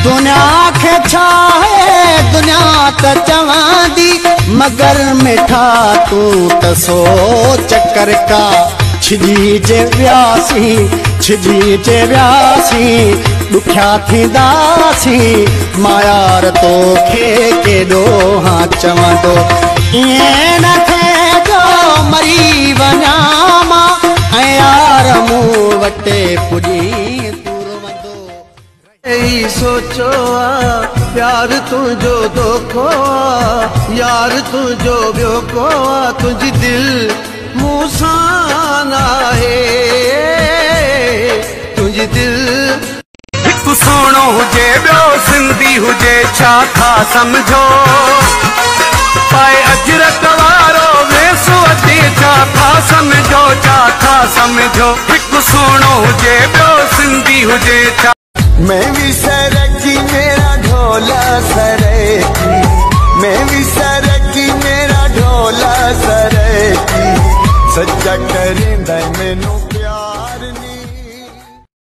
दुनिया खे छा है दुनिया त चवांदी मगर मिठा तू त सोच कर का छिजी जे व्यासी दुखिया थींदासी मायार तोखे केॾो हाँ चवंदो ईअं न थिए जो मरी वञा मां ऐं यार मूं वटि पुॼी सोचो प्यार तुझो धोखो यार तुझो ॿियो तुझी दिल मूंसां नाहे तुझी दिल हिकु सोनो हुजे ॿियो सिंधी हुजे छा था समझो पाए अजरक वारो वेसो अचे छा था समझो हिकु सोनो हुजे ॿियो सिंधी हुजे छा मैं भी सरकी मेरा ढोला सरकी मैं भी सरकी मेरा ढोला सरकी सच्चा करेंदा मैनू